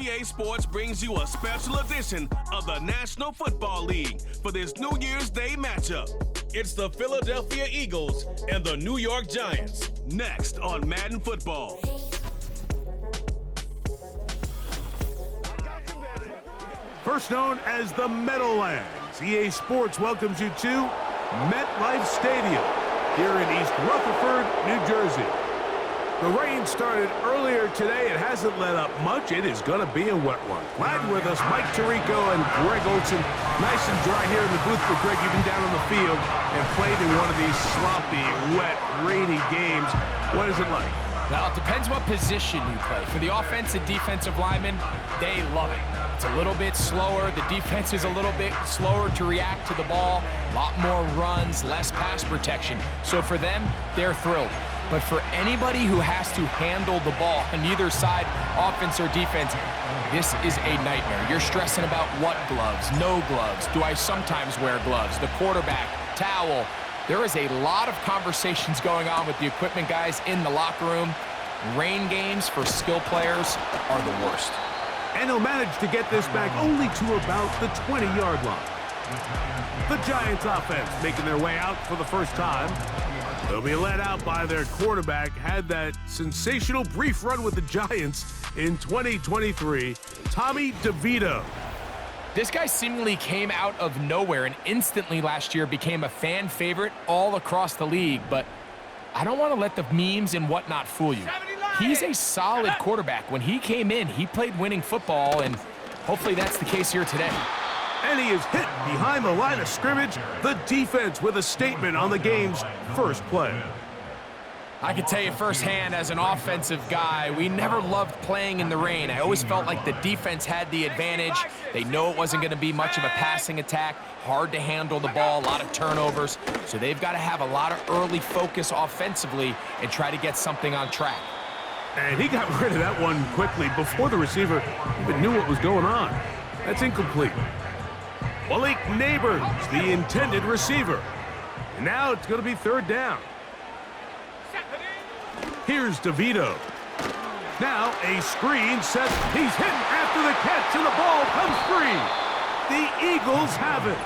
EA Sports brings you a special edition of the National Football League for this New Year's Day matchup. It's the Philadelphia Eagles and the New York Giants. Next on Madden Football. First known as the Meadowlands, EA Sports welcomes you to MetLife Stadium here in East Rutherford, New Jersey. The rain started earlier today. It hasn't let up much. It is going to be a wet one. Glad with us, Mike Tirico and Greg Olson. Nice and dry here in the booth. But Greg, you've been down on the field and played in one of these sloppy, wet, rainy games. What is it like? Well, it depends what position you play. For the offensive defensive linemen, they love it. It's a little bit slower. The defense is a little bit slower to react to the ball. A lot more runs, less pass protection. So for them, they're thrilled. But for anybody who has to handle the ball on either side, offense or defense, this is a nightmare. You're stressing about what gloves, no gloves. Do I sometimes wear gloves? The quarterback, towel. There is a lot of conversations going on with the equipment guys in the locker room. Rain games for skill players are the worst. And he'll manage to get this back only to about the 20-yard line. The Giants offense making their way out for the first time. They'll be led out by their quarterback. Had that sensational brief run with the Giants in 2023, Tommy DeVito. This guy seemingly came out of nowhere and instantly last year became a fan favorite all across the league. But I don't want to let the memes and whatnot fool you. He's a solid quarterback. When he came in, he played winning football, and hopefully that's the case here today. And he is hit behind the line of scrimmage. The defense with a statement on the game's first play. I can tell you firsthand as an offensive guy, we never loved playing in the rain. I always felt like the defense had the advantage. They know it wasn't going to be much of a passing attack, hard to handle the ball, a lot of turnovers. So they've got to have a lot of early focus offensively and try to get something on track. And he got rid of that one quickly before the receiver even knew what was going on. That's incomplete. Malik Neighbors, the intended receiver. And now it's going to be third down. Here's DeVito. Now a screen set. He's hit after the catch, and the ball comes free. The Eagles have it.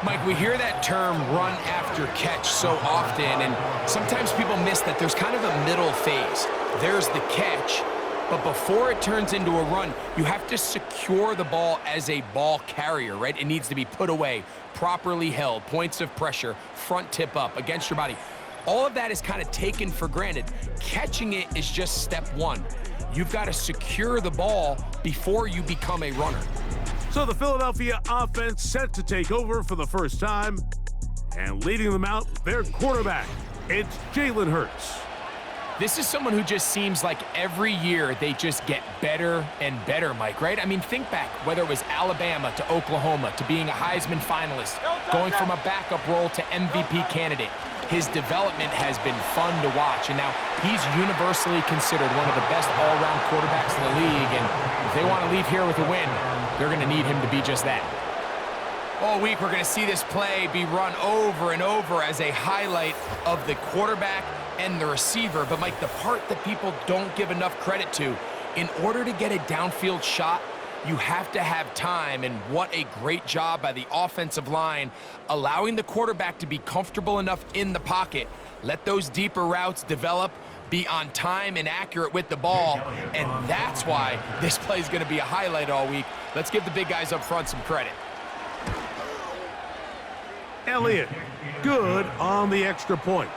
Mike, we hear that term run after catch so often, and sometimes people miss that there's kind of a middle phase. There's the catch, but before it turns into a run, you have to secure the ball as a ball carrier, right? It needs to be put away, properly held, points of pressure, front tip up against your body. All of that is kind of taken for granted. Catching it is just step one. You've got to secure the ball before you become a runner. So the Philadelphia offense set to take over for the first time, and leading them out, their quarterback, it's Jalen Hurts. This is someone who just seems like every year they just get better and better, Mike, right? I mean, think back, whether it was Alabama to Oklahoma to being a Heisman finalist, going from a backup role to MVP candidate. His development has been fun to watch, and now he's universally considered one of the best all-around quarterbacks in the league, and if they want to leave here with a win, they're going to need him to be just that. All week, we're going to see this play be run over and over as a highlight of the quarterback and the receiver. But, Mike, the part that people don't give enough credit to, in order to get a downfield shot, you have to have time, and what a great job by the offensive line, allowing the quarterback to be comfortable enough in the pocket, let those deeper routes develop, be on time and accurate with the ball, and that's why this play is going to be a highlight all week. Let's give the big guys up front some credit. Elliott, good on the extra point.